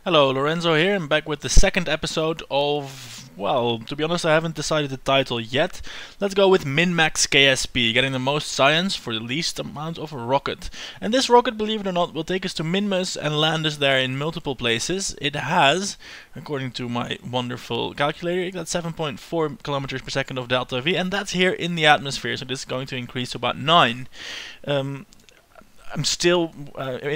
Hello, Lorenzo here. I'm back with the second episode of, well, to be honest, I haven't decided the title yet. Let's go with MinMax KSP, getting the most science for the least amount of rocket. And this rocket, believe it or not, will take us to Minmus and land us there in multiple places. It has, according to my wonderful calculator, it got 7.4 kilometers per second of delta V, and that's here in the atmosphere, so this is going to increase to about 9. I'm still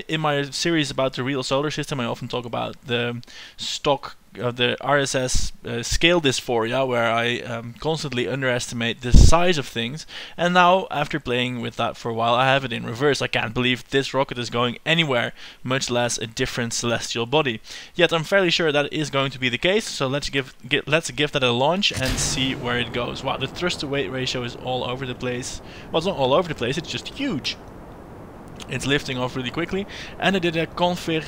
in my series about the real solar system. I often talk about the stock of the RSS scale dysphoria, where I constantly underestimate the size of things. And now, after playing with that for a while, I have it in reverse. I can't believe this rocket is going anywhere, much less a different celestial body. Yet I'm fairly sure that is going to be the case. So let's give that a launch and see where it goes. Wow, the thrust to weight ratio is all over the place. Well, it's not all over the place. It's just huge. It's lifting off really quickly, and I did a config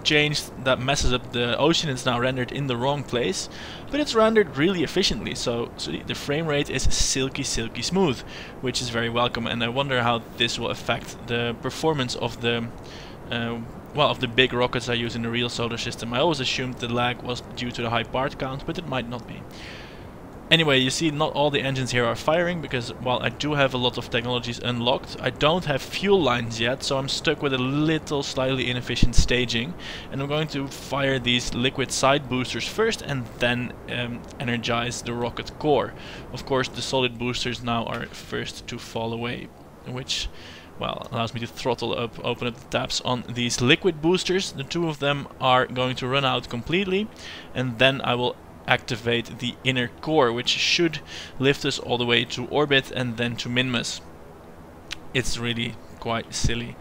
change that messes up the ocean. It's now rendered in the wrong place, but it's rendered really efficiently, so the frame rate is silky smooth, which is very welcome. And I wonder how this will affect the performance of the of the big rockets I use in the real solar system. I always assumed the lag was due to the high part count, but it might not be. Anyway, you see not all the engines here are firing, because while I do have a lot of technologies unlocked, I don't have fuel lines yet, so I'm stuck with a little slightly inefficient staging. And I'm going to fire these liquid side boosters first and then energize the rocket core. Of course, the solid boosters now are first to fall away, which, well, allows me to throttle up, open up the taps on these liquid boosters. The two of them are going to run out completely, and then I will activate the inner core, which should lift us all the way to orbit and then to Minmus. It's really quite silly.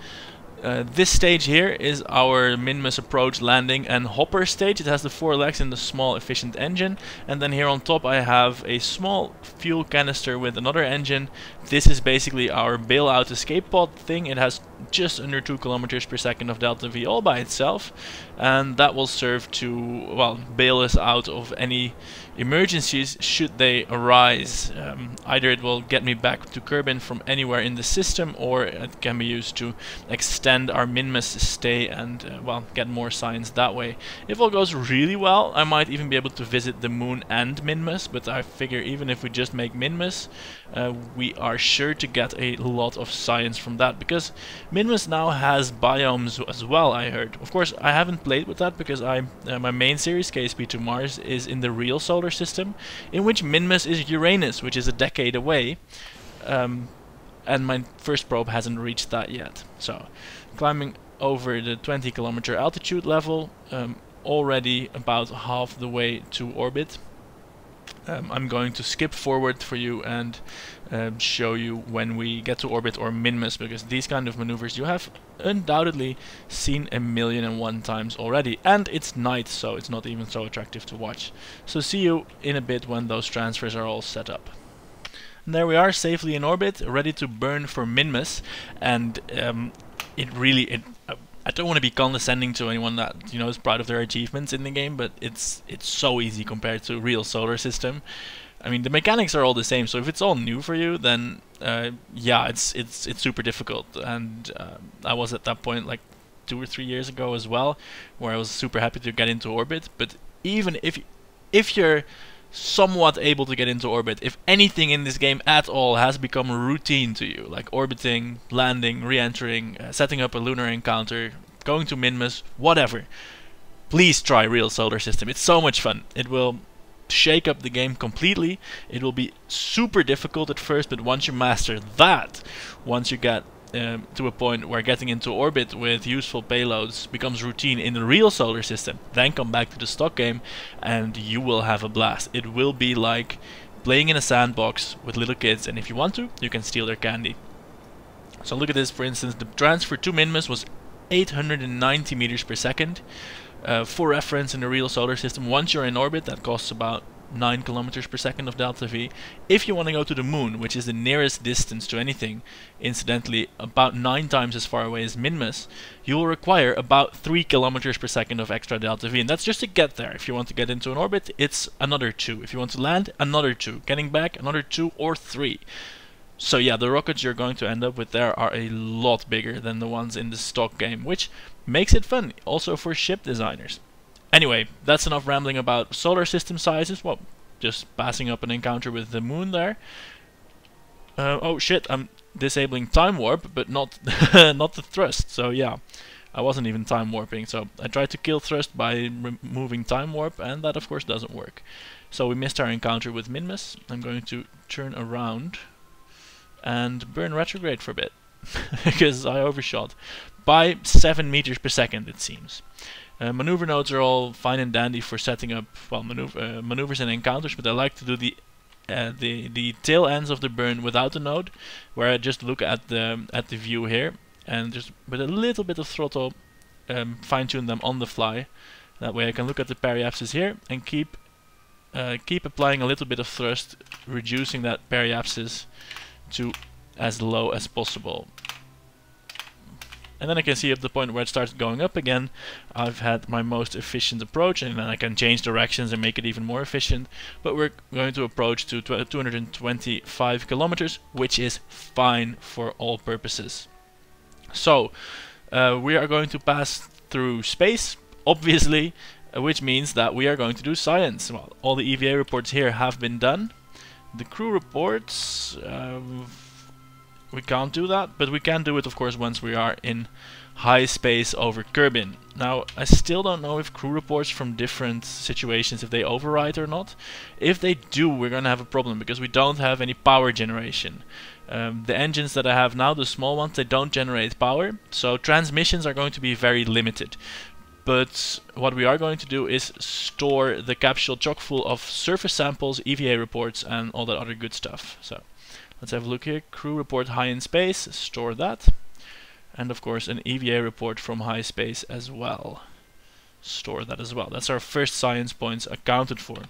This stage here is our Minmus approach, landing and hopper stage. It has the 4 legs and the small efficient engine, and then here on top I have a small fuel canister with another engine. This is basically our bailout escape pod thing. It has just under 2 kilometers per second of delta V all by itself, and that will serve to, well, bail us out of any emergencies should they arise. Either it will get me back to Kerbin from anywhere in the system, or it can be used to extend our Minmus stay and well, get more science that way. If all goes really well, I might even be able to visit the moon and Minmus, but I figure even if we just make Minmus, we are sure to get a lot of science from that, because Minmus now has biomes as well, I heard. Of course, I haven't played with that because my main series, KSP to Mars, is in the real solar system, in which Minmus is Uranus, which is a decade away, and my first probe hasn't reached that yet. So, climbing over the 20 kilometer altitude level, already about half the way to orbit. I'm going to skip forward for you and show you when we get to orbit or Minmus, because these kind of maneuvers you have undoubtedly seen 1,000,001 times already, and it's night, so it's not even so attractive to watch. So see you in a bit when those transfers are all set up. And there we are, safely in orbit, ready to burn for Minmus, and I don't want to be condescending to anyone that, you know, is proud of their achievements in the game, but it's so easy compared to real solar system. I mean, the mechanics are all the same, so if it's all new for you, then yeah, it's super difficult. And I was at that point like 2 or 3 years ago as well, where I was super happy to get into orbit. But even if you're somewhat able to get into orbit, if anything in this game at all has become routine to you, like orbiting, landing, re-entering, setting up a lunar encounter, going to Minmus, whatever, please try real solar system. It's so much fun. It will shake up the game completely. It will be super difficult at first, but once you master that, once you get to a point where getting into orbit with useful payloads becomes routine in the real solar system, then come back to the stock game and you will have a blast. It will be like playing in a sandbox with little kids, and if you want to, you can steal their candy. So look at this, for instance, the transfer to Minmus was 890 meters per second. For reference, in the real solar system, once you're in orbit, that costs about 9 kilometers per second of delta V. If you want to go to the moon, which is the nearest distance to anything, incidentally about 9 times as far away as Minmus, you will require about 3 kilometers per second of extra delta V, and that's just to get there. If you want to get into an orbit, it's another 2. If you want to land, another 2. Getting back, another 2 or 3. So yeah, the rockets you're going to end up with there are a lot bigger than the ones in the stock game, which makes it fun, also for ship designers. Anyway, that's enough rambling about solar system sizes. Well, just passing up an encounter with the moon there. Oh shit, I'm disabling time warp, but not not the thrust. So yeah, I wasn't even time warping. So I tried to kill thrust by removing time warp, and that of course doesn't work. So we missed our encounter with Minmus. I'm going to turn around and burn retrograde for a bit because I overshot by 7 meters per second, it seems. Maneuver nodes are all fine and dandy for setting up, well, maneuvers and encounters, but I like to do the tail ends of the burn without the node, where I just look at the view here and just with a little bit of throttle fine tune them on the fly. That way I can look at the periapsis here and keep applying a little bit of thrust, reducing that periapsis to as low as possible. And then I can see at the point where it starts going up again, I've had my most efficient approach, and then I can change directions and make it even more efficient. But we're going to approach to 225 kilometers, which is fine for all purposes. So we are going to pass through space, obviously, which means that we are going to do science. Well, all the EVA reports here have been done. The crew reports, we can't do that, but we can do it of course once we are in high space over Kerbin. Now I still don't know if crew reports from different situations, if they override or not. If they do, we're gonna have a problem because we don't have any power generation. The engines that I have now, the small ones, they don't generate power, so transmissions are going to be very limited. But what we are going to do is store the capsule chock full of surface samples, EVA reports, and all that other good stuff. So let's have a look here. Crew report high in space, store that. And of course an EVA report from high space as well. Store that as well. That's our first science points accounted for.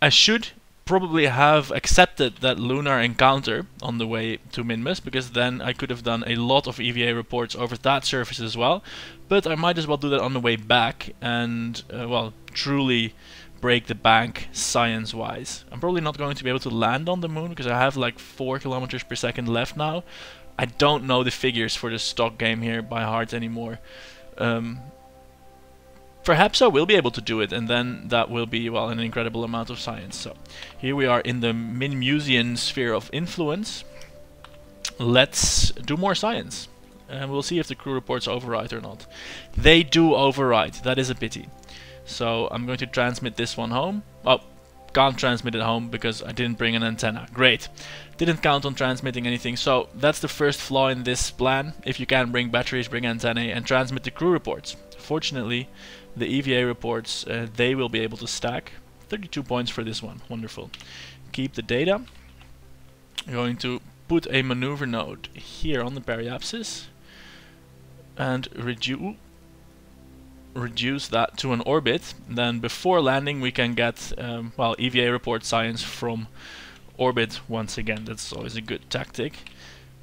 I should probably have accepted that lunar encounter on the way to Minmus, because then I could have done a lot of EVA reports over that surface as well. But I might as well do that on the way back and, well, truly break the bank science-wise. I'm probably not going to be able to land on the moon because I have like 4 kilometers per second left now. I don't know the figures for the stock game here by heart anymore. Perhaps I will be able to do it, and then that will be, well, an incredible amount of science. So here we are in the Minmusian sphere of influence. Let's do more science, and we'll see if the crew reports override or not. They do override. That is a pity. So I'm going to transmit this one home. Oh, can't transmit it home because I didn't bring an antenna. Great. Didn't count on transmitting anything. So that's the first flaw in this plan. If you can bring batteries, bring antennae, and transmit the crew reports. Fortunately, the EVA reports, they will be able to stack. 32 points for this one. Wonderful. Keep the data. I'm going to put a maneuver node here on the periapsis and reduce that to an orbit. Then before landing we can get well, EVA report science from orbit once again. That's always a good tactic,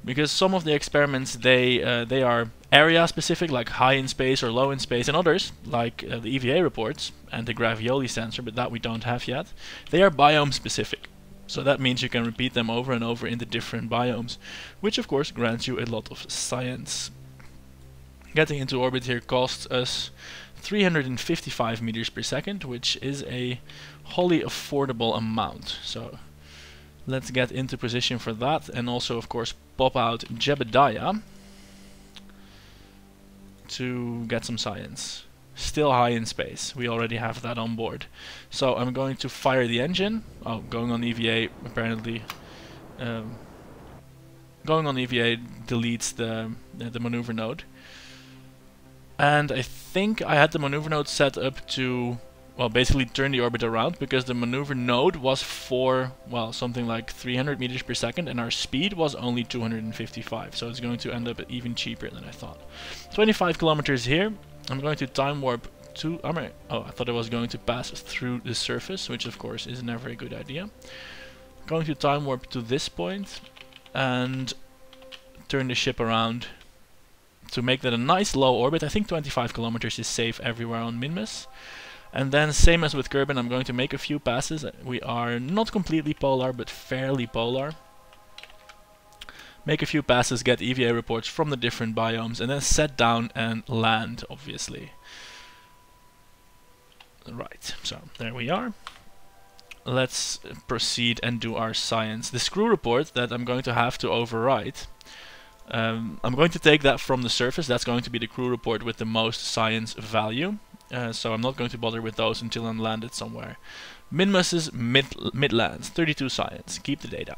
because some of the experiments they are area specific, like high in space or low in space, and others like the EVA reports and the gravioli sensor, but that we don't have yet, they are biome specific. So that means you can repeat them over and over in the different biomes, which of course grants you a lot of science. Getting into orbit here costs us 355 meters per second, which is a wholly affordable amount. So let's get into position for that, and also of course pop out Jebediah to get some science. Still high in space, we already have that on board. So I'm going to fire the engine. Oh, going on EVA apparently. Going on EVA deletes the maneuver node. And I think I had the maneuver node set up to, well, basically turn the orbit around, because the maneuver node was for, well, something like 300 meters per second, and our speed was only 255, so it's going to end up even cheaper than I thought. 25 kilometers here. I'm going to time warp to, oh, I thought I was going to pass through the surface, which of course is never a good idea. I'm going to time warp to this point and turn the ship around to make that a nice low orbit. I think 25 kilometers is safe everywhere on Minmus. And then, same as with Kerbin, I'm going to make a few passes. We are not completely polar, but fairly polar. Make a few passes, get EVA reports from the different biomes, and then set down and land, obviously. Right, so there we are. Let's proceed and do our science. The screw report that I'm going to have to overwrite, I'm going to take that from the surface. That's going to be the crew report with the most science value. So I'm not going to bother with those until I'm landed somewhere. Minmus is Midlands, 32 science. Keep the data.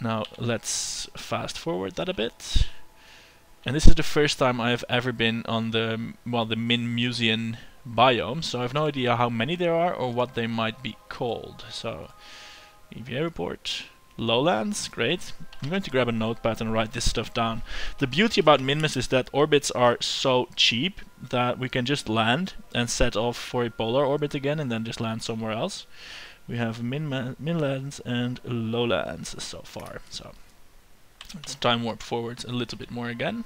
Now let's fast forward that a bit. And this is the first time I've ever been on the, well, the Minmusian biome, so I have no idea how many there are or what they might be called. So, EVA report, lowlands, great. I'm going to grab a notepad and write this stuff down. The beauty about Minmus is that orbits are so cheap that we can just land and set off for a polar orbit again and then just land somewhere else. We have Minlands and lowlands so far. So let's time warp forwards a little bit more again.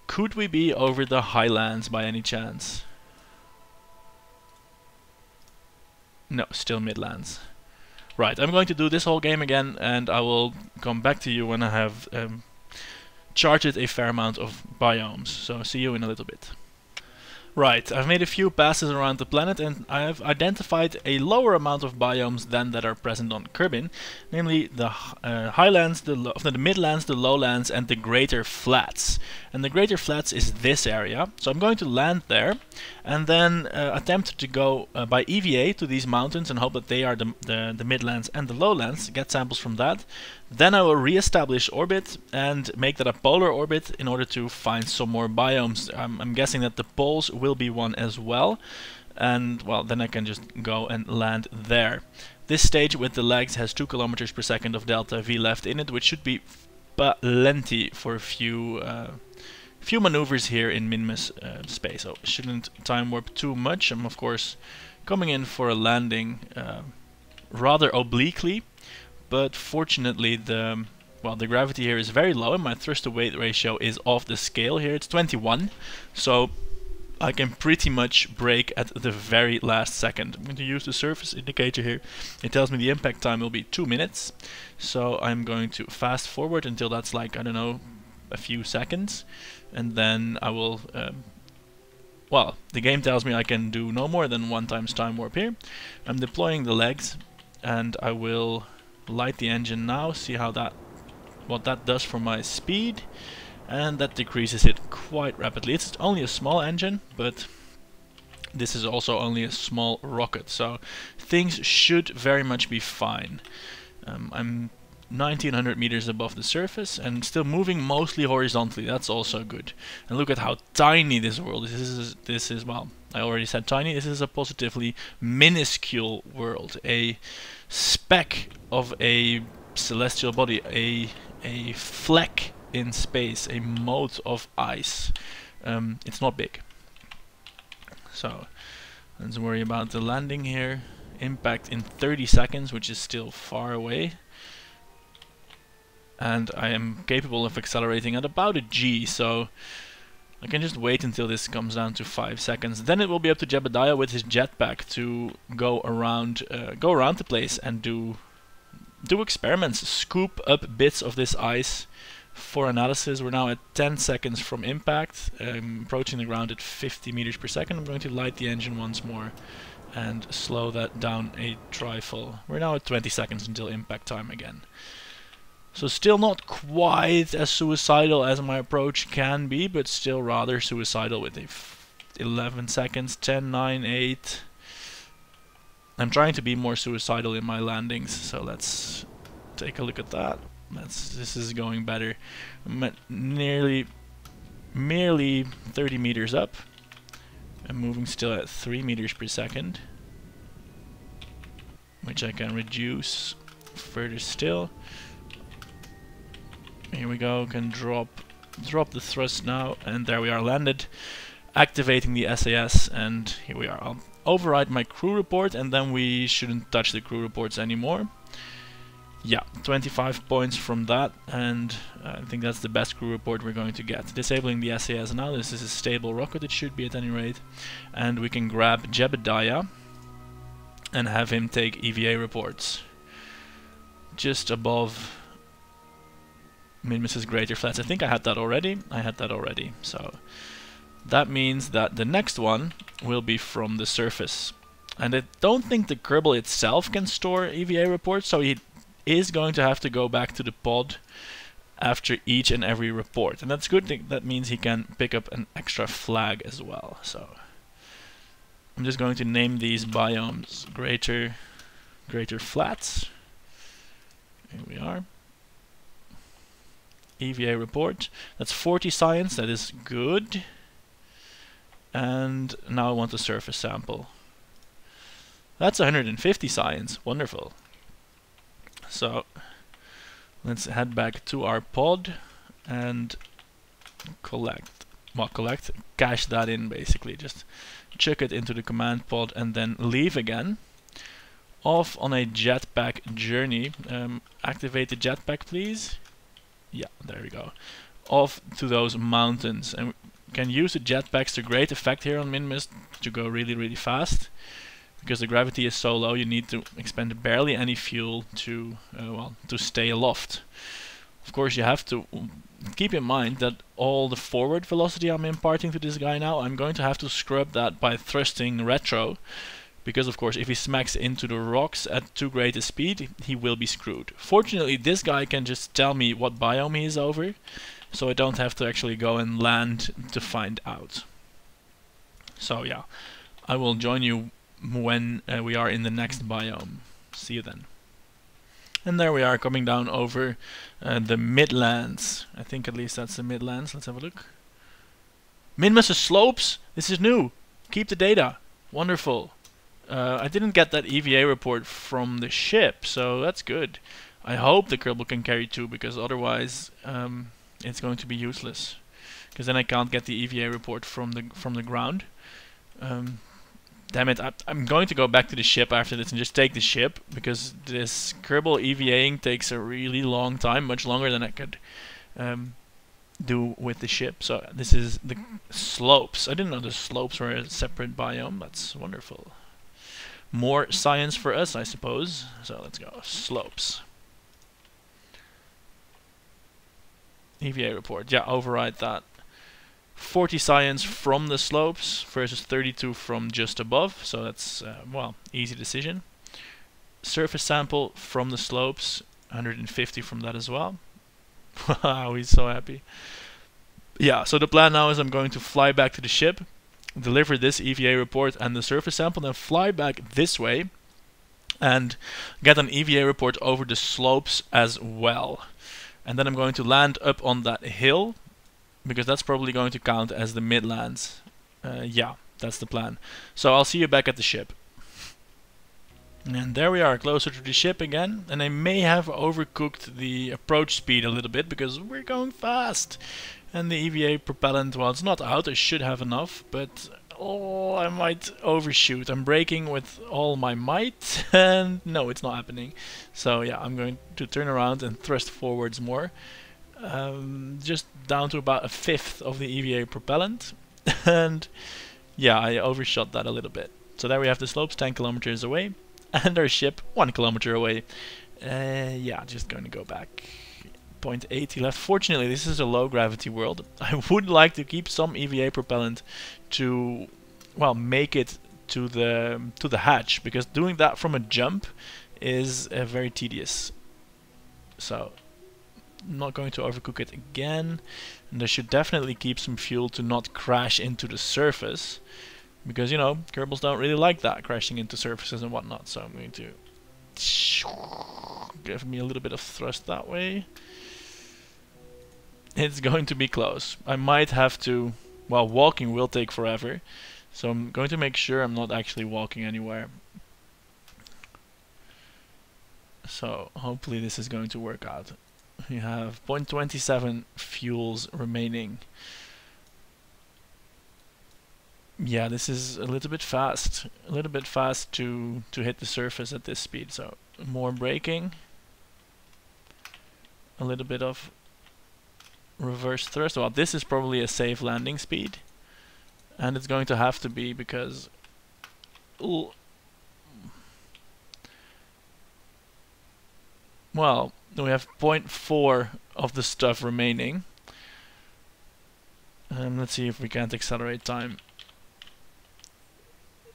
Could we be over the highlands by any chance? No, still midlands. Right, I'm going to do this whole game again, and I will come back to you when I have charted a fair amount of biomes. So see you in a little bit. Right, I've made a few passes around the planet and I have identified a lower amount of biomes than that are present on Kerbin, namely the highlands, the midlands, the lowlands and the greater flats. And the greater flats is this area, so I'm going to land there and then attempt to go by EVA to these mountains and hope that they are the midlands and the lowlands, get samples from that. Then I will re-establish orbit and make that a polar orbit in order to find some more biomes. I'm guessing that the poles will be one as well, and well, then I can just go and land there. This stage with the legs has 2 kilometers per second of delta V left in it, which should be plenty for a few maneuvers here in Minmus space. So shouldn't time warp too much. I'm of course coming in for a landing rather obliquely. But fortunately the gravity here is very low and my thrust to weight ratio is off the scale here. It's 21, so I can pretty much brake at the very last second. I'm going to use the surface indicator here. It tells me the impact time will be 2 minutes, so I'm going to fast forward until that's like, I don't know, a few seconds, and then I will well, the game tells me I can do no more than 1 times time warp here. I'm deploying the legs and I will light the engine now, see how what that does for my speed, and that decreases it quite rapidly. It's only a small engine, but this is also only a small rocket, so things should very much be fine. I'm 1900 meters above the surface and still moving mostly horizontally. That's also good. And look at how tiny this world is. This is well, I already said tiny. This is a positively minuscule world, a speck of a celestial body, a fleck in space, a mote of ice. It's not big. So let's worry about the landing here. Impact in 30 seconds, which is still far away. And I am capable of accelerating at about a G, so I can just wait until this comes down to 5 seconds. Then it will be up to Jebediah with his jetpack to go around the place and do experiments, scoop up bits of this ice for analysis. We're now at 10 seconds from impact, approaching the ground at 50 meters per second. I'm going to light the engine once more and slow that down a trifle. We're now at 20 seconds until impact time again. So still not quite as suicidal as my approach can be, but still rather suicidal with a 11 seconds, 10, 9, 8. I'm trying to be more suicidal in my landings, so let's take a look at that. This is going better. I'm at merely 30 meters up. I'm moving still at 3 meters per second, which I can reduce further still. Here we go, can drop the thrust now, and there we are, landed, activating the SAS, and here we are. I'll override my crew report and then we shouldn't touch the crew reports anymore. Yeah, 25 points from that, and I think that's the best crew report we're going to get. Disabling the SAS now. This is a stable rocket, it should be at any rate. And we can grab Jebediah and have him take EVA reports. Just above Minmus's greater flats. I think I had that already. So that means that the next one will be from the surface. And I don't think the Kerbal itself can store EVA reports, so he is going to have to go back to the pod after each and every report. And that's good. That means he can pick up an extra flag as well. So I'm just going to name these biomes greater flats. Here we are. EVA report. That's 40 science. That is good. And now I want a surface sample. That's 150 science. Wonderful. So let's head back to our pod and cache that in basically. Just chuck it into the command pod and then leave again. Off on a jetpack journey. Activate the jetpack, please. Yeah, there we go. Off to those mountains. And we can use the jetpacks to great effect here on Minmus to go really fast. Because the gravity is so low, you need to expend barely any fuel to to stay aloft. Of course, you have to keep in mind that all the forward velocity I'm imparting to this guy now, I'm going to have to scrub that by thrusting retro. Because of course, if he smacks into the rocks at too great a speed, he will be screwed. Fortunately, this guy can just tell me what biome he is over, so I don't have to actually go and land to find out. So yeah, I will join you when we are in the next biome. See you then. And there we are, coming down over the Midlands. I think at least that's the Midlands. Let's have a look. Minmus's slopes! This is new! Keep the data. Wonderful. I didn't get that EVA report from the ship, so that's good. I hope the Kerbal can carry 2, because otherwise it's going to be useless. Because then I can't get the EVA report from the ground. Damn it, I'm going to go back to the ship after this and just take the ship, because this Kerbal EVAing takes a really long time, much longer than I could do with the ship. So this is the slopes. I didn't know the slopes were a separate biome. That's wonderful. More science for us, I suppose. So let's go. Slopes. EVA report. Yeah, override that. 40 science from the slopes versus 32 from just above. So that's, well, easy decision. Surface sample from the slopes. 150 from that as well. Wow, he's so happy. Yeah, so the plan now is I'm going to fly back to the ship, deliver this EVA report and the surface sample, then fly back this way and get an EVA report over the slopes as well. And then I'm going to land up on that hill, because that's probably going to count as the Midlands. Yeah, that's the plan. So I'll see you back at the ship. And there we are, closer to the ship again. And I may have overcooked the approach speed a little bit, because we're going fast. And the EVA propellant, well, it's not out, I should have enough, but oh, I might overshoot. I'm braking with all my might, and no, it's not happening. So yeah, I'm going to turn around and thrust forwards more. Just down to about 1/5 of the EVA propellant. And yeah, I overshot that a little bit. So there we have the slopes 10 kilometers away, and our ship 1 kilometer away. Yeah, just going to go back. 0.80 left. Fortunately, this is a low gravity world. I would like to keep some EVA propellant to, well, make it to the hatch, because doing that from a jump is very tedious. So I'm not going to overcook it again, and I should definitely keep some fuel to not crash into the surface, because you know, Kerbals don't really like that, crashing into surfaces and whatnot. So I'm going to give me a little bit of thrust that way. It's going to be close. I might have to, well, walking will take forever, so I'm going to make sure I'm not actually walking anywhere. So hopefully this is going to work out. We have 0.27 fuels remaining. Yeah, this is a little bit fast to hit the surface at this speed, so more braking. a little bit of reverse thrust. Well, this is probably a safe landing speed, and it's going to have to be because well, we have 0.4 of the stuff remaining. And let's see if we can't accelerate time.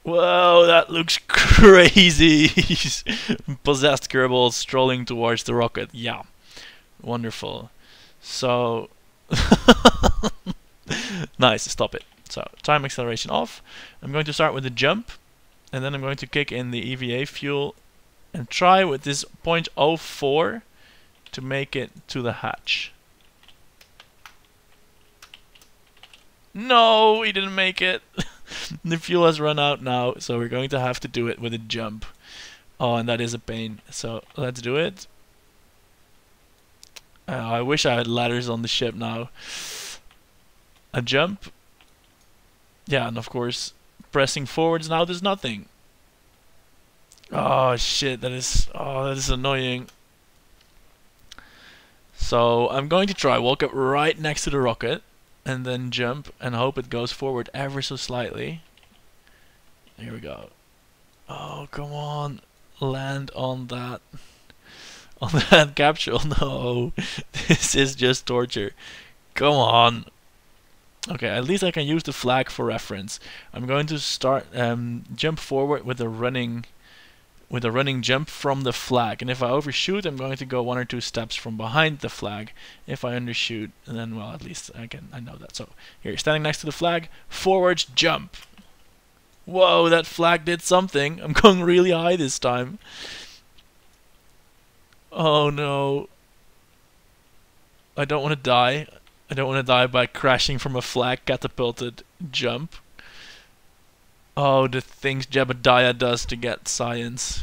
Whoa, that looks crazy! Possessed Kerbal strolling towards the rocket. Yeah, wonderful. So, nice, stop it. So, time acceleration off. I'm going to start with the jump, and then I'm going to kick in the EVA fuel and try with this 0.04 to make it to the hatch. No, we didn't make it. The fuel has run out now, so we're going to have to do it with a jump. Oh, and that is a pain. So let's do it. I wish I had ladders on the ship now. A jump. Yeah, and of course, pressing forwards now does nothing. Oh shit, that is annoying. So I'm going to try walk up right next to the rocket, and then jump and hope it goes forward ever so slightly. Here we go. Oh, come on. Land on that. On that capsule. No. This is just torture. Come on. Okay, at least I can use the flag for reference. I'm going to start jump forward with a running jump from the flag, and if I overshoot, I'm going to go 1 or 2 steps from behind the flag. If I undershoot, and then, well, at least I know that. So here, standing next to the flag, forwards jump. Whoa, that flag did something. I'm going really high this time. Oh no, I don't want to die. I don't want to die by crashing from a flag catapulted jump. Oh, the things Jebediah does to get science.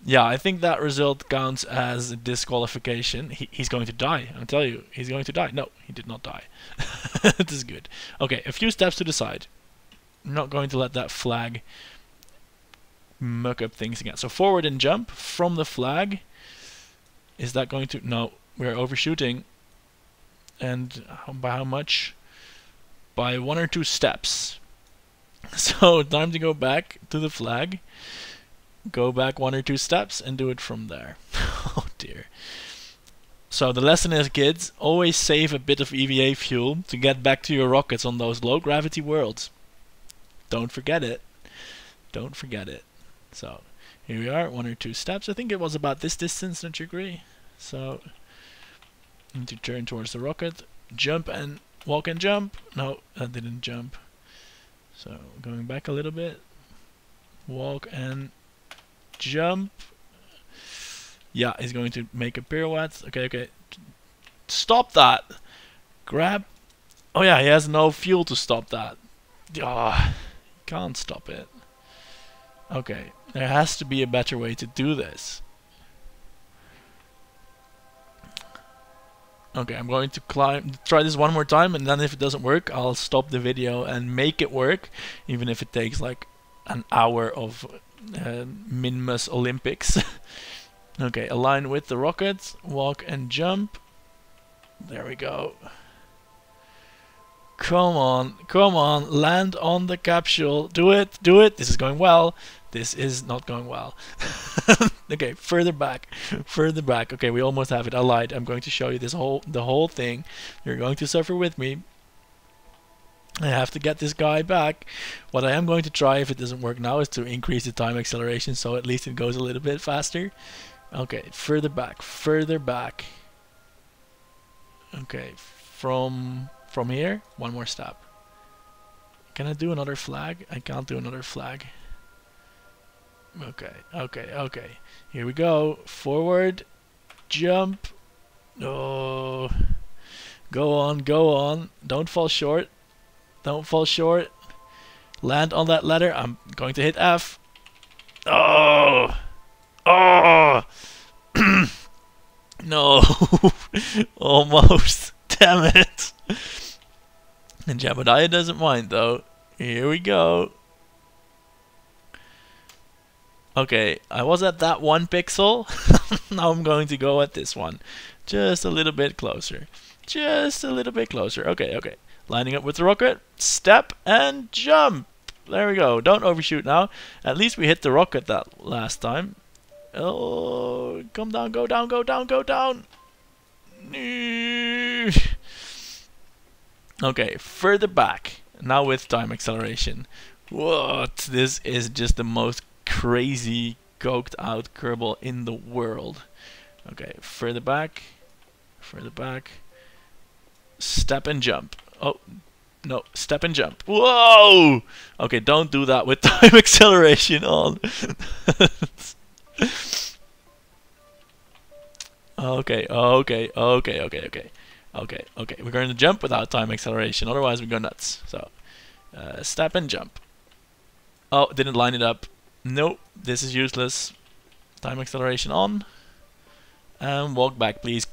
Yeah, I think that result counts as a disqualification. He's going to die, I'll tell you. He's going to die. No, he did not die. This is good. Okay, a few steps to the side. I'm not going to let that flag muck up things again. So forward and jump from the flag. Is that going to... No, we're overshooting. And by how much? By 1 or 2 steps. So time to go back to the flag, go back 1 or 2 steps and do it from there. Oh dear. So the lesson is, kids, always save a bit of EVA fuel to get back to your rockets on those low gravity worlds. Don't forget it. Don't forget it. So here we are, 1 or 2 steps. I think it was about this distance, don't you agree? So I need to turn towards the rocket, jump and walk and jump. No, that didn't jump. So going back a little bit, walk and jump. Yeah, he's going to make a pirouette. Okay, okay. Stop that! Grab. Oh yeah, he has no fuel to stop that. Ah, can't stop it. Okay, there has to be a better way to do this. Okay, I'm going to try this one more time, and then if it doesn't work, I'll stop the video and make it work, even if it takes like an hour of Minmus Olympics. Okay, align with the rocket, walk and jump. There we go. Come on, land on the capsule. Do it, do it. This is going well. This is not going well. Okay, further back, further back. Okay, we almost have it. I lied. I'm going to show you the whole thing. You're going to suffer with me. I have to get this guy back. What I am going to try, if it doesn't work now, is to increase the time acceleration so at least it goes a little bit faster. Okay, further back, further back. Okay, from here, 1 more step. Can I do another flag? I can't do another flag. Okay, okay, okay. Here we go. Forward, jump. Oh, go on, go on. Don't fall short. Don't fall short. Land on that ladder. I'm going to hit F. Oh, oh. No, almost. Damn it. And Jebediah doesn't mind though. Here we go. Okay, I was at that 1 pixel. Now I'm going to go at this one. Just a little bit closer. Just a little bit closer. Okay, okay. Lining up with the rocket. Step and jump. There we go. Don't overshoot now. At least we hit the rocket that last time. Oh, come down, go down, go down, go down. Okay, further back. Now with time acceleration. What? This is just the most crazy coked out Kerbal in the world. Okay, further back. Further back. Step and jump. Oh, no, step and jump. Whoa! Okay, don't do that with time acceleration on. Okay, okay, okay, okay, okay. Okay, okay, we're going to jump without time acceleration, otherwise we go nuts. So, step and jump. Oh, didn't line it up. Nope, this is useless. Time acceleration on. And walk back, please.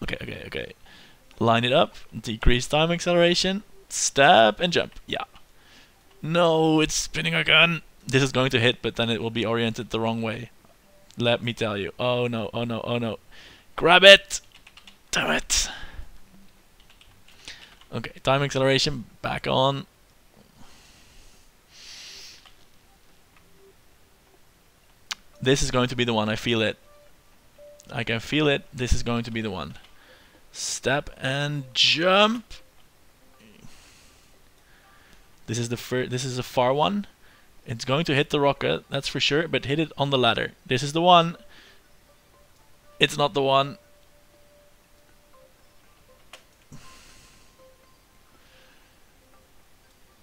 Okay, okay, okay. Line it up. Decrease time acceleration. Step and jump. Yeah. No, it's spinning again. This is going to hit, but then it will be oriented the wrong way. Let me tell you. Oh no, oh no, oh no. Grab it! Damn it! Okay, time acceleration back on. This is going to be the one, I feel it. I can feel it. This is going to be the one. Step and jump. This is the far one. It's going to hit the rocket, that's for sure, but hit it on the ladder. This is the one. It's not the one.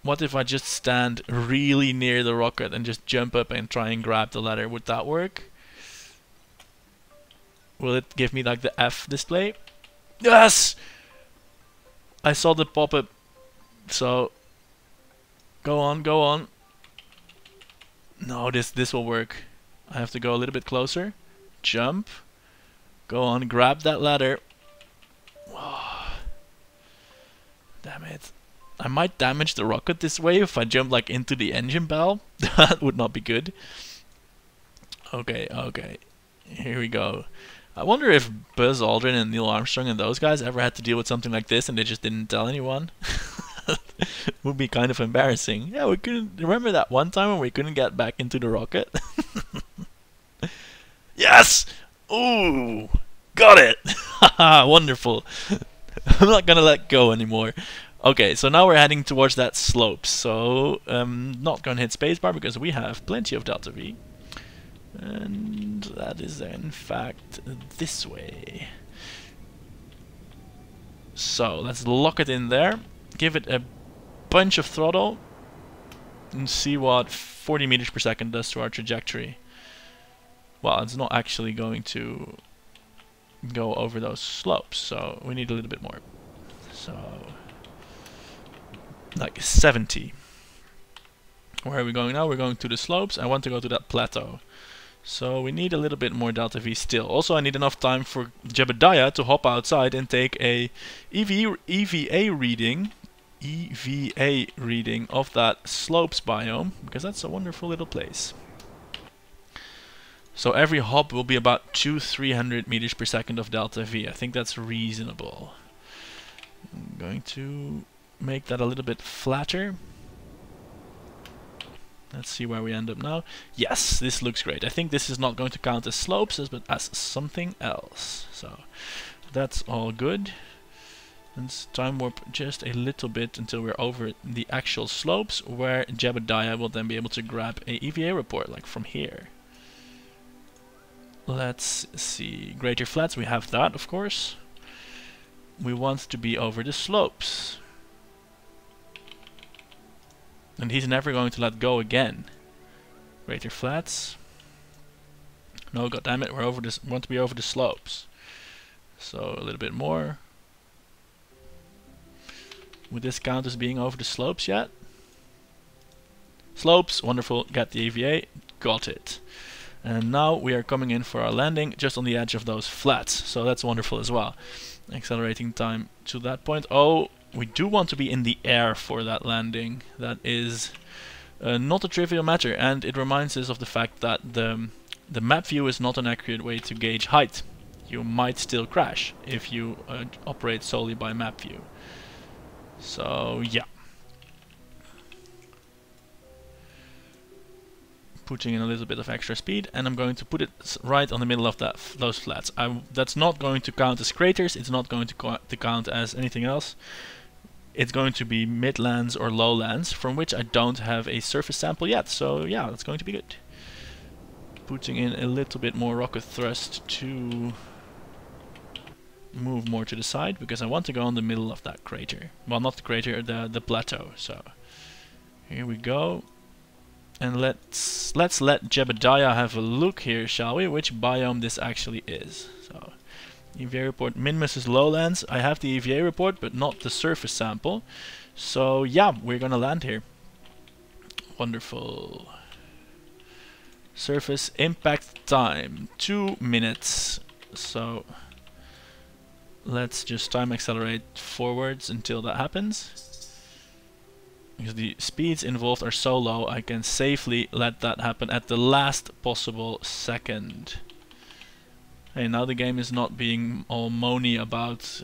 What if I just stand really near the rocket and just jump up and try and grab the ladder? Would that work? Will it give me like the F display? Yes! I saw the pop-up. So go on, go on. No, this will work. I have to go a little bit closer. Jump. Go on, grab that ladder. Oh, damn it. I might damage the rocket this way if I jump like into the engine bell. That would not be good. Okay, okay. Here we go. I wonder if Buzz Aldrin and Neil Armstrong and those guys ever had to deal with something like this and they just didn't tell anyone. Would be kind of embarrassing. Yeah, we couldn't remember that one time when we couldn't get back into the rocket. Yes! Ooh! Got it! Haha, wonderful. I'm not gonna let go anymore. Okay, so now we're heading towards that slope. So, not gonna hit spacebar because we have plenty of delta V. And that is in fact this way. So, let's lock it in there. Give it a bunch of throttle and see what 40 meters per second does to our trajectory. Well, it's not actually going to go over those slopes, so we need a little bit more. So, like 70. Where are we going now? We're going to the slopes. I want to go to that plateau. So we need a little bit more delta V still. Also, I need enough time for Jebediah to hop outside and take a EVA reading of that slopes biome, because that's a wonderful little place. So every hop will be about 200-300 meters per second of delta V. I think that's reasonable. I'm going to make that a little bit flatter. Let's see where we end up now. Yes, this looks great. I think this is not going to count as slopes, but as something else. So that's all good. Let's time warp just a little bit until we're over the actual slopes, where Jebediah will then be able to grab a EVA report, like from here. Let's see. Greater Flats, we have that, of course. We want to be over the slopes. And he's never going to let go again. Greater Flats. No, goddammit, we're over this. Want to be over the slopes. So a little bit more. Would this count as being over the slopes yet? Slopes, wonderful. Get the EVA. Got it. And now we are coming in for our landing just on the edge of those flats. So that's wonderful as well. Accelerating time to that point. Oh, we do want to be in the air for that landing. That is not a trivial matter, and it reminds us of the fact that the map view is not an accurate way to gauge height. You might still crash if you operate solely by map view. So yeah. Putting in a little bit of extra speed, and I'm going to put it right on the middle of those flats. That's not going to count as craters, it's not going to count as anything else. It's going to be midlands or lowlands, from which I don't have a surface sample yet, so yeah, that's going to be good. Putting in a little bit more rocket thrust to move more to the side, because I want to go in the middle of that crater. Well, not the crater, the plateau. So here we go. And let's let Jebediah have a look here, shall we, which biome this actually is. So, EVA report, Minmus is lowlands. I have the EVA report, but not the surface sample. So yeah, we're gonna land here. Wonderful. Surface impact time, 2 minutes. So let's just time accelerate forwards until that happens. Because the speeds involved are so low, I can safely let that happen at the last possible second. Hey, now the game is not being all moany about,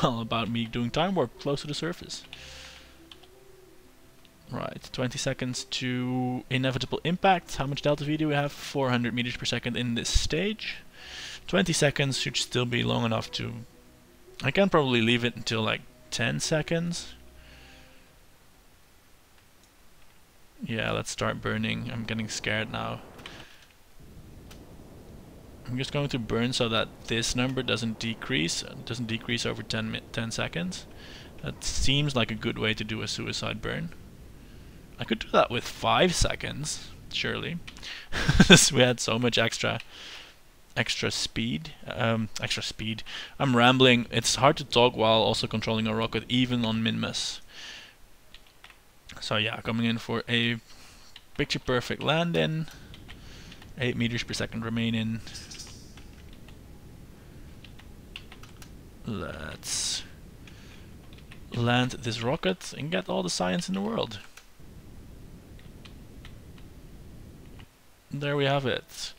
well, about me doing time warp close to the surface. Right, 20 seconds to inevitable impact. How much delta V do we have? 400 meters per second in this stage. 20 seconds should still be long enough to... I can probably leave it until like 10 seconds. Yeah, let's start burning. I'm getting scared now. I'm just going to burn so that this number doesn't decrease. It doesn't decrease over 10 seconds. That seems like a good way to do a suicide burn. I could do that with 5 seconds, surely. We had so much extra speed. I'm rambling. It's hard to talk while also controlling a rocket, even on Minmus. So yeah, coming in for a picture perfect landing. 8 meters per second remaining. Let's land this rocket and get all the science in the world. There we have it.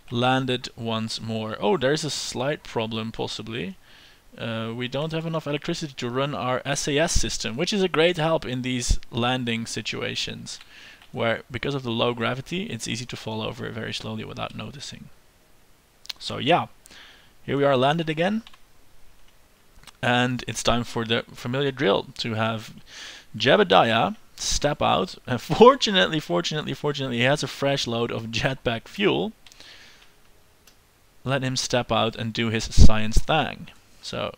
Landed once more. Oh, there's a slight problem possibly. We don't have enough electricity to run our SAS system, which is a great help in these landing situations, where because of the low gravity it's easy to fall over very slowly without noticing. So yeah, here we are landed again, and it's time for the familiar drill to have Jebediah step out, and fortunately he has a fresh load of jetpack fuel. Let him step out and do his science thing. So,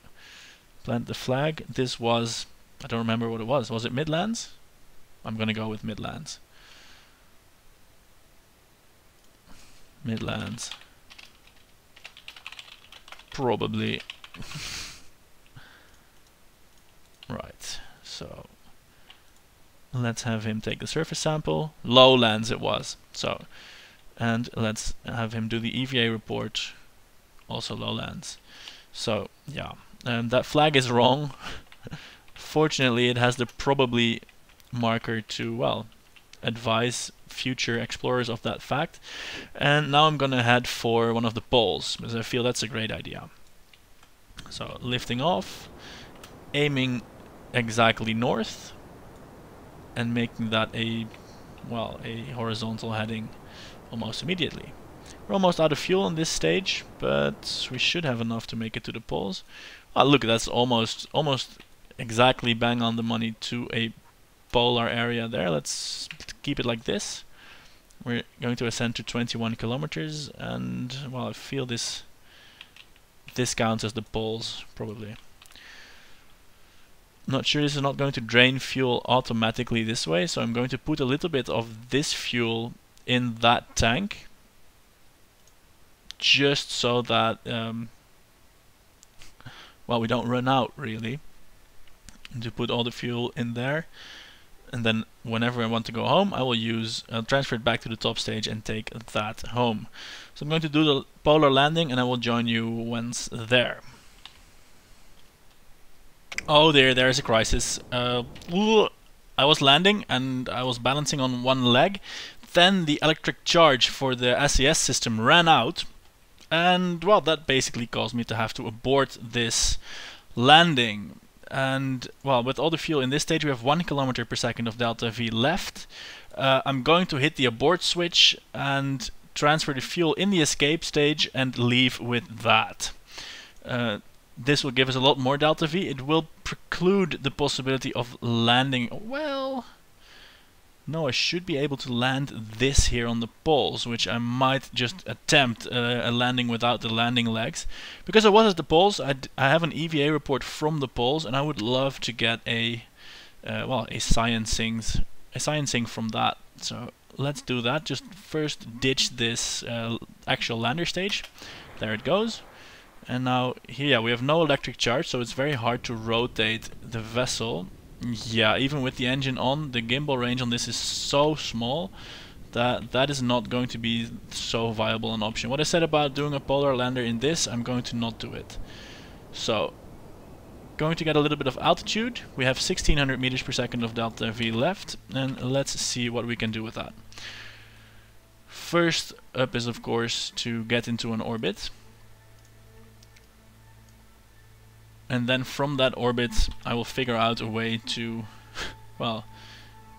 plant the flag. This was, I don't remember what it was. Was it Midlands? I'm gonna go with Midlands. Midlands. Probably. Right, so let's have him take the surface sample. Lowlands it was. So, and let's have him do the EVA report. Also lowlands. So yeah, that flag is wrong. Fortunately, it has the probably marker to, well, advise future explorers of that fact. And now I'm gonna head for one of the poles, because I feel that's a great idea. So lifting off, aiming exactly north, and making that a, well, a horizontal heading almost immediately. We're almost out of fuel in this stage, but we should have enough to make it to the poles. Oh, look, that's almost exactly bang on the money to a polar area there. Let's keep it like this. We're going to ascend to 21 kilometers, and well, I feel this counts as the poles, probably. Not sure this is not going to drain fuel automatically this way, so I'm going to put a little bit of this fuel in that tank, just so that well, we don't run out really. And to put all the fuel in there, and then whenever I want to go home, I will transfer it back to the top stage and take that home. So I'm going to do the polar landing, and I will join you once there. Oh dear, there's a crisis. I was landing and I was balancing on one leg. Then the electric charge for the SES system ran out. And well, that basically caused me to have to abort this landing. And well, with all the fuel in this stage, we have 1 kilometer per second of delta V left. I'm going to hit the abort switch and transfer the fuel in the escape stage and leave with that. This will give us a lot more delta V. It will preclude the possibility of landing. Well, no, I should be able to land this here on the poles, which I might just attempt a landing without the landing legs. Because I was at the poles, I have an EVA report from the poles, and I would love to get a sciencing from that. So let's do that. Just first ditch this actual lander stage. There it goes. And now here we have no electric charge, so it's very hard to rotate the vessel. Yeah, even with the engine on, the gimbal range on this is so small that that is not going to be so viable an option. What I said about doing a polar lander in this, I'm going to not do it. So, going to get a little bit of altitude. We have 1600 meters per second of delta V left, and let's see what we can do with that. First up is of course to get into an orbit. And then from that orbit I will figure out a way to, well,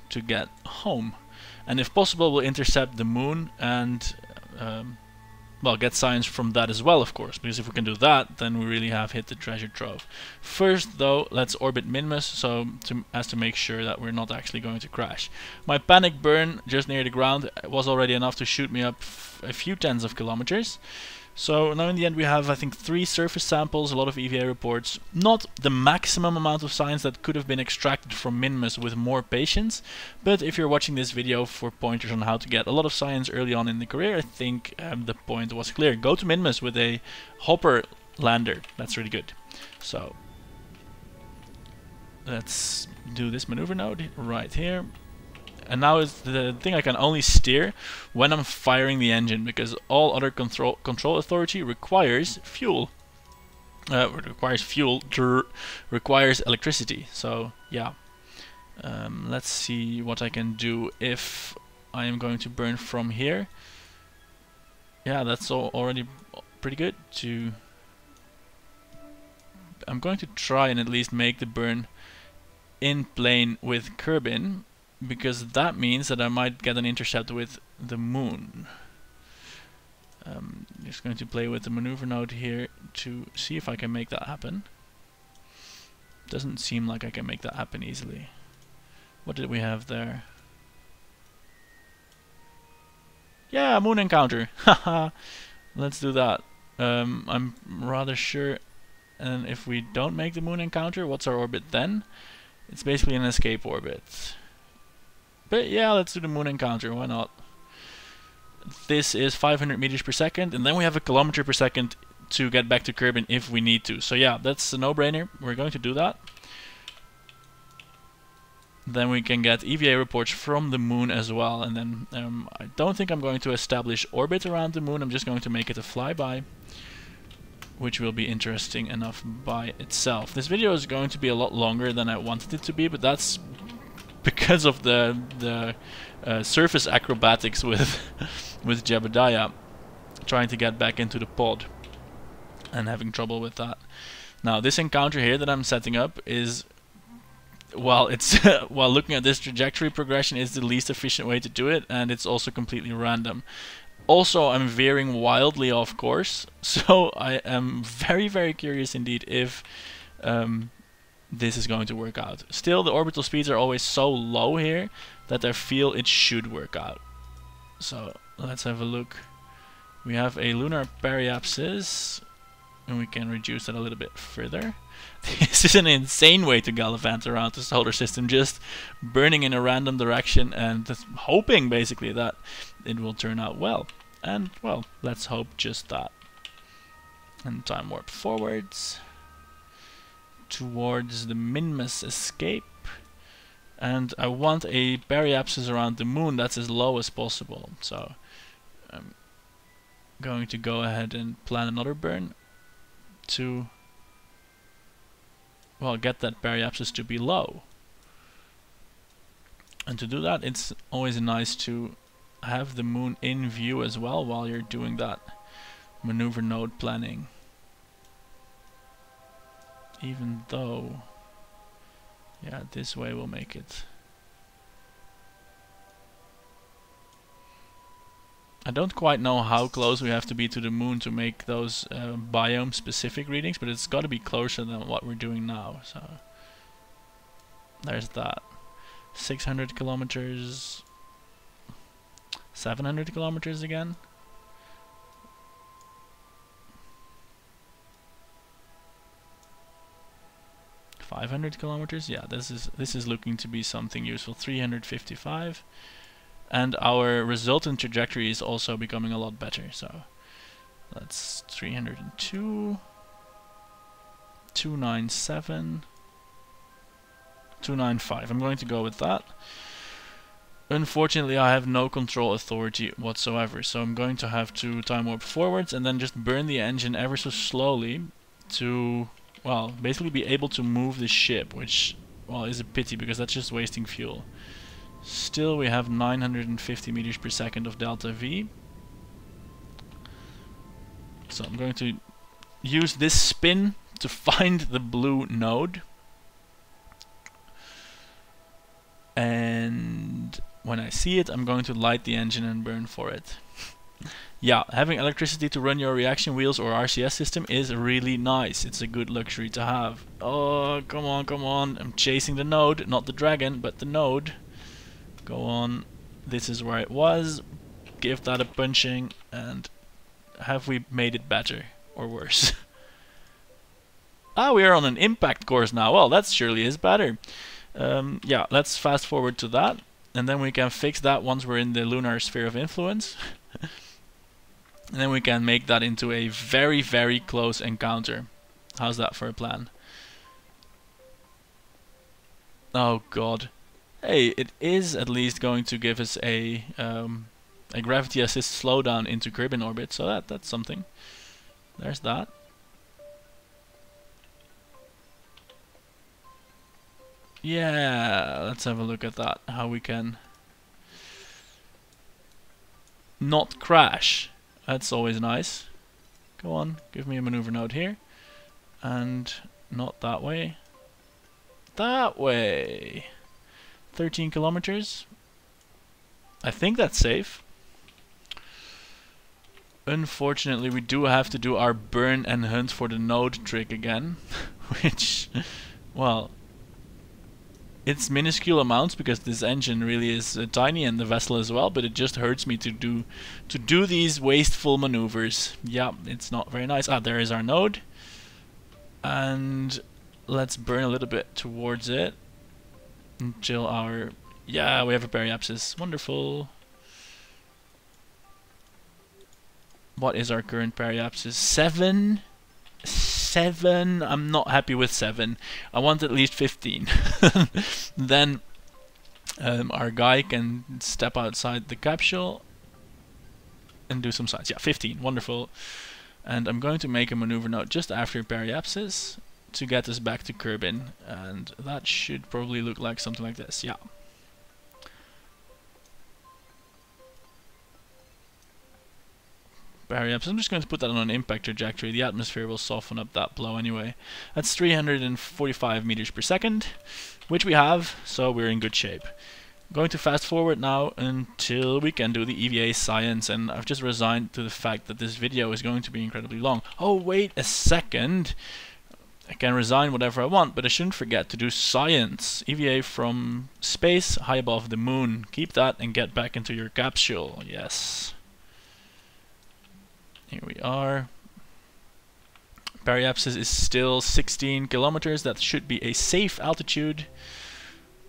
to get home. And if possible we'll intercept the moon and, well, get science from that as well, of course. Because if we can do that, then we really have hit the treasure trove. First though, let's orbit Minmus, so as to make sure that we're not actually going to crash. My panic burn just near the ground was already enough to shoot me up a few tens of kilometers. So now in the end we have, I think, 3 surface samples, a lot of EVA reports. Not the maximum amount of science that could have been extracted from Minmus with more patience, but if you're watching this video for pointers on how to get a lot of science early on in the career, I think the point was clear. Go to Minmus with a hopper lander. That's really good. So let's do this maneuver node right here. And now is the thing, I can only steer when I'm firing the engine, because all other control authority requires fuel. Requires electricity. So yeah, let's see what I can do if I am going to burn from here. Yeah, that's already pretty good. I'm going to try and at least make the burn in plane with Kerbin, because that means that I might get an intercept with the moon. Just going to play with the maneuver node here to see if I can make that happen. Doesn't seem like I can make that happen easily. What did we have there? Yeah, moon encounter. Haha. Let's do that. I'm rather sure. And if we don't make the moon encounter, what's our orbit then? It's basically an escape orbit. But yeah, let's do the moon encounter, why not? This is 500 meters per second, and then we have a kilometer per second to get back to Kerbin if we need to. So yeah, that's a no-brainer. We're going to do that. Then we can get EVA reports from the moon as well, and then I don't think I'm going to establish orbit around the moon. I'm just going to make it a flyby, which will be interesting enough by itself. This video is going to be a lot longer than I wanted it to be, but that's because of the surface acrobatics with with Jebediah trying to get back into the pod and having trouble with that. Now this encounter here that I'm setting up is, well, it's while looking at this trajectory progression, is the least efficient way to do it, and it's also completely random. Also, I'm veering wildly off course, so I am very curious indeed if this is going to work out. Still, the orbital speeds are always so low here that I feel it should work out. So let's have a look. We have a lunar periapsis, and we can reduce that a little bit further. This is an insane way to gallivant around the solar system, just burning in a random direction and just hoping basically that it will turn out well. And well, let's hope just that. And time warp forwards towards the Minmus escape, and I want a periapsis around the moon that's as low as possible, so I'm going to go ahead and plan another burn to, well, get that periapsis to be low. And to do that, it's always nice to have the moon in view as well while you're doing that maneuver node planning. Even though, yeah, this way will make it. I don't quite know how close we have to be to the moon to make those biome specific readings, but it's got to be closer than what we're doing now. So there's that. 600 kilometers, 700 kilometers again. $500 kilometers. Yeah, this is looking to be something useful. 355. And our resultant trajectory is also becoming a lot better, so that's 302, 297, 295. I'm going to go with that. Unfortunately, I have no control authority whatsoever, so I'm going to have to time warp forwards and then just burn the engine ever so slowly to, well, basically be able to move the ship, which, well, is a pity because that's just wasting fuel. Still, we have 950 meters per second of delta V. So I'm going to use this spin to find the blue node. And when I see it, I'm going to light the engine and burn for it. Yeah, having electricity to run your reaction wheels or RCS system is really nice. It's a good luxury to have. Oh, come on, come on. I'm chasing the node, not the dragon, but the node. Go on, this is where it was, give that a punching, and have we made it better or worse? Ah, we are on an impact course now. Well, that surely is better. Yeah, let's fast forward to that, and then we can fix that once we're in the lunar sphere of influence. And then we can make that into a very, very close encounter. How's that for a plan? Oh god. Hey, it is at least going to give us a gravity assist slowdown into Kerbin orbit, so that's something. There's that. Yeah, let's have a look at that. How we can not crash. That's always nice. Go on, give me a maneuver node here, and not that way. That way. 13 kilometers. I think that's safe. Unfortunately, we do have to do our burn and hunt for the node trick again, which, well, it's minuscule amounts because this engine really is tiny and the vessel as well, but it just hurts me to do these wasteful maneuvers. Yeah, it's not very nice. Ah, there is our node, and let's burn a little bit towards it. Until our... yeah, we have a periapsis. Wonderful. What is our current periapsis? 7? 7? I'm not happy with 7. I want at least 15. Then our guy can step outside the capsule and do some science. Yeah, 15. Wonderful. And I'm going to make a maneuver node just after periapsis to get us back to Kerbin, and that should probably look like something like this. Yeah. Periapsis. I'm just going to put that on an impact trajectory. The atmosphere will soften up that blow anyway. That's 345 meters per second, which we have, so we're in good shape. I'm going to fast forward now until we can do the EVA science, and I've just resigned to the fact that this video is going to be incredibly long. Oh, wait a second. I can resign whatever I want, but I shouldn't forget to do science. EVA from space, high above the moon. Keep that and get back into your capsule. Yes. Here we are. Periapsis is still 16 kilometers. That should be a safe altitude.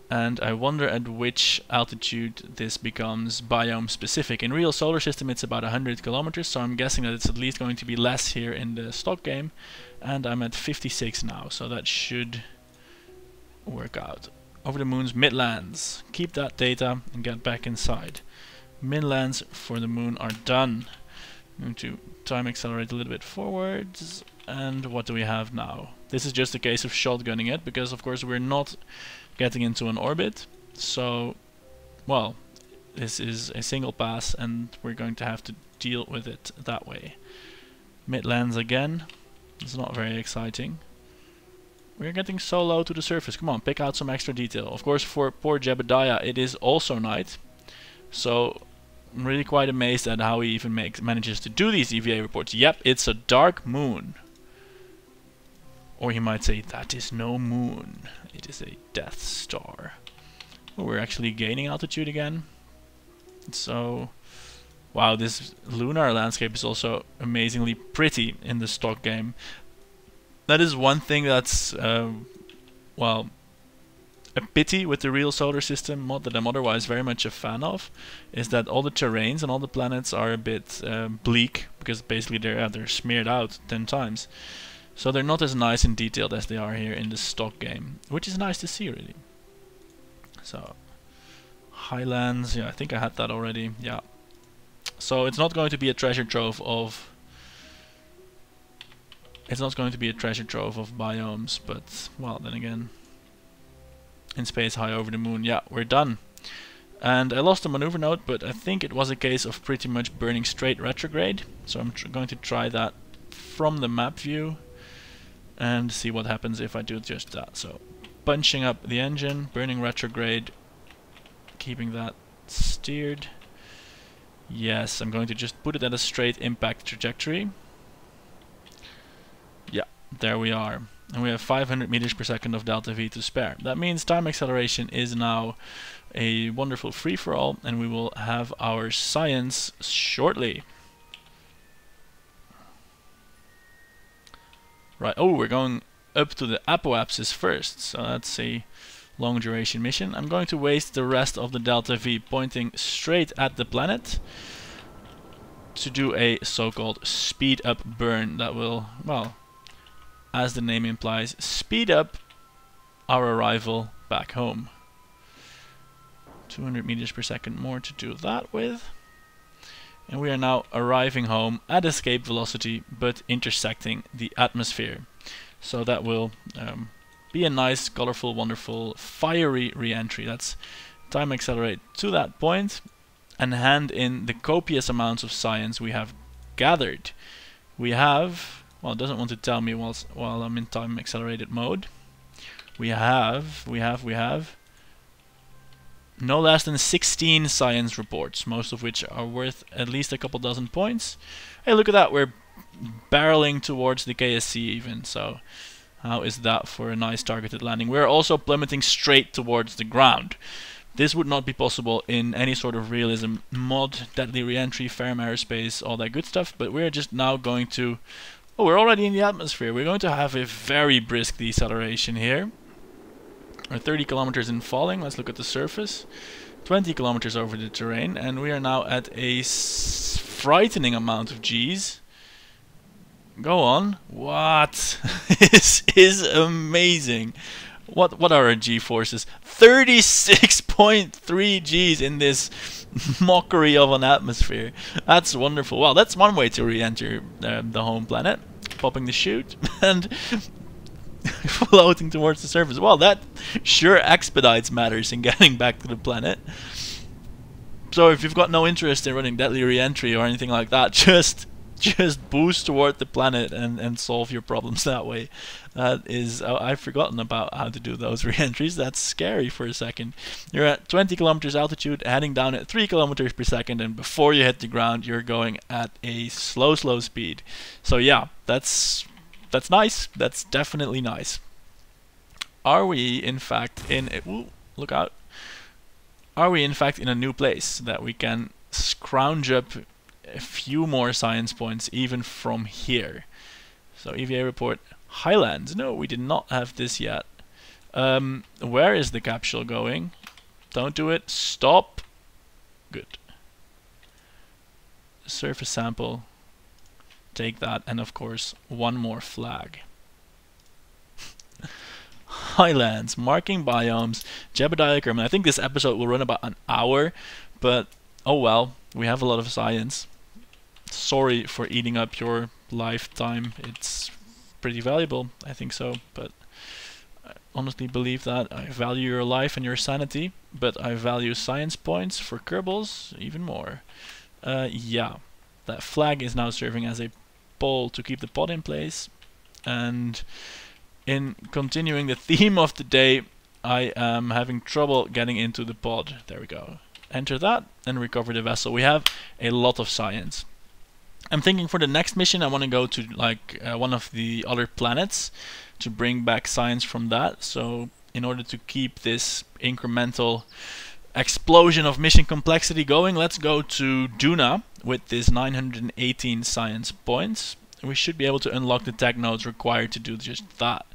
And I wonder at which altitude this becomes biome specific. In real solar system it's about 100 kilometers, so I'm guessing that it's at least going to be less here in the stock game. And I'm at 56 now, so that should work out. Over the moon's midlands. Keep that data and get back inside. Midlands for the moon are done. I'm going to time accelerate a little bit forwards. And what do we have now? This is just a case of shotgunning it, because of course we're not getting into an orbit. So, well, this is a single pass and we're going to have to deal with it that way. Mid-lands again. It's not very exciting. We're getting so low to the surface. Come on, pick out some extra detail. Of course, for poor Jebediah, it is also night. So, I'm really quite amazed at how he even manages to do these EVA reports. Yep, it's a dark moon. Or he might say, that is no moon. It is a Death Star. Oh, we're actually gaining altitude again. So, wow, this lunar landscape is also amazingly pretty in the stock game. That is one thing that's, well, a pity with the real solar system mod that I'm otherwise very much a fan of, is that all the terrains and all the planets are a bit bleak, because basically they're smeared out 10 times. So they're not as nice and detailed as they are here in the stock game, which is nice to see, really. So, Highlands, yeah, I think I had that already, yeah. So it's not going to be a treasure trove of... It's not going to be a treasure trove of biomes, but, well, then again, in space high over the moon, yeah, we're done. And I lost a maneuver node, but I think it was a case of pretty much burning straight retrograde. So I'm going to try that from the map view and see what happens if I do just that. So punching up the engine, burning retrograde, keeping that steered. Yes, I'm going to just put it at a straight impact trajectory. Yeah, there we are. And we have 500 meters per second of delta V to spare. That means time acceleration is now a wonderful free-for-all, and we will have our science shortly. Right, oh, we're going up to the apoapsis first, so that's a long duration mission. I'm going to waste the rest of the delta V pointing straight at the planet to do a so-called speed up burn that will, well, as the name implies, speed up our arrival back home. 200 meters per second more to do that with. And we are now arriving home at escape velocity, but intersecting the atmosphere. So that will be a nice, colorful, wonderful, fiery re-entry. That's time accelerate to that point and hand in the copious amounts of science we have gathered. We have, well, it doesn't want to tell me while I'm in time accelerated mode. We have no less than 16 science reports, most of which are worth at least a couple dozen points. Hey, look at that, we're barreling towards the KSC even, so how is that for a nice targeted landing? We're also plummeting straight towards the ground. This would not be possible in any sort of realism mod, deadly re-entry, ferrum aerospace, all that good stuff, but we're just now going to... Oh, we're already in the atmosphere. We're going to have a very brisk deceleration here. We're 30 kilometers in falling. Let's look at the surface. 20 kilometers over the terrain, and we are now at a frightening amount of G's. Go on. What? This is amazing. What are our G forces? 36.3 G's in this mockery of an atmosphere. That's wonderful. Well, that's one way to re-enter the home planet. Popping the chute and floating towards the surface. Well, that sure expedites matters in getting back to the planet. So if you've got no interest in running deadly re-entry or anything like that, just boost toward the planet and solve your problems that way. That is, I've forgotten about how to do those re-entries. That's scary for a second. You're at 20 kilometers altitude, heading down at 3 kilometers per second, and before you hit the ground, you're going at a slow speed. So yeah, that's nice. That's definitely nice. Are we in fact in a, ooh, look out. Are we in fact in a new place that we can scrounge up a few more science points even from here? So EVA report Highlands. No, we did not have this yet. Where is the capsule going? Don't do it. Stop. Good. Surface sample. Take that, and of course one more flag. Highlands, marking biomes, Jebediah Kerbin. I think this episode will run about an hour, but oh well, we have a lot of science. Sorry for eating up your lifetime. It's pretty valuable. I think so, but I honestly believe that. I value your life and your sanity, but I value science points for Kerbals even more. Yeah, that flag is now serving as a pole to keep the pod in place, and in continuing the theme of the day, I am having trouble getting into the pod. There we go. Enter that and recover the vessel. We have a lot of science. I'm thinking for the next mission I want to go to like one of the other planets to bring back science from that. So in order to keep this incremental explosion of mission complexity going, let's go to Duna with this 918 science points. We should be able to unlock the tech nodes required to do just that.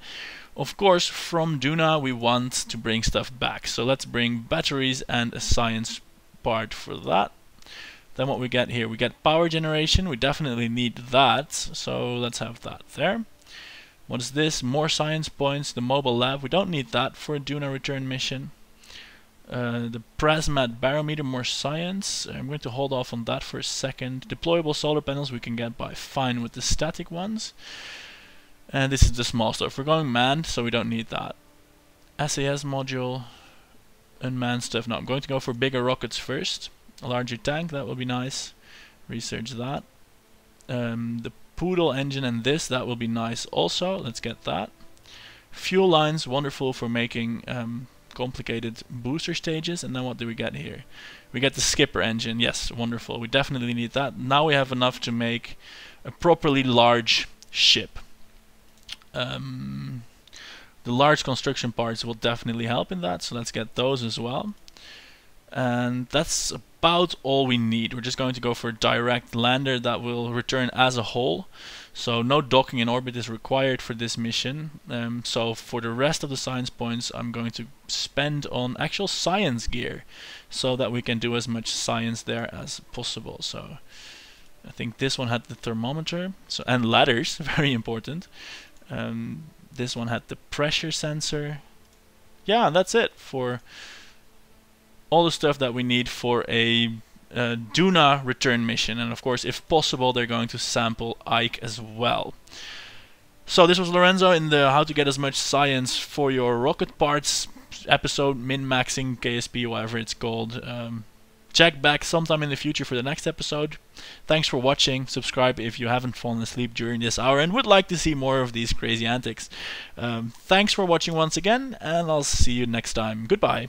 Of course, from Duna we want to bring stuff back, so let's bring batteries and a science part for that. Then what we get here, we get power generation. We definitely need that, so let's have that there. What is this? More science points. The mobile lab, we don't need that for a Duna return mission. The Prasmat barometer, more science. I'm going to hold off on that for a second. Deployable solar panels we can get by fine with the static ones. And this is the small stuff. We're going manned, so we don't need that. SAS module, unmanned stuff. No, I'm going to go for bigger rockets first. A larger tank, that will be nice. Research that. The Poodle engine and this, that will be nice also. Let's get that. Fuel lines, wonderful for making complicated booster stages. And then what do we get here? We get the skipper engine. Yes, wonderful. We definitely need that. Now we have enough to make a properly large ship. The large construction parts will definitely help in that, so let's get those as well. And that's about all we need. We're just going to go for a direct lander that will return as a whole. So no docking in orbit is required for this mission. So for the rest of the science points I'm going to spend on actual science gear, so that we can do as much science there as possible. So I think this one had the thermometer, so and ladders, very important. This one had the pressure sensor. Yeah, that's it for all the stuff that we need for a Duna return mission. And of course, if possible, they're going to sample Ike as well. So this was Lorenzo in the how to get as much science for your rocket parts episode, min-maxing KSP, whatever it's called. Check back sometime in the future for the next episode. Thanks for watching. Subscribe if you haven't fallen asleep during this hour and would like to see more of these crazy antics. Thanks for watching once again, and I'll see you next time. Goodbye.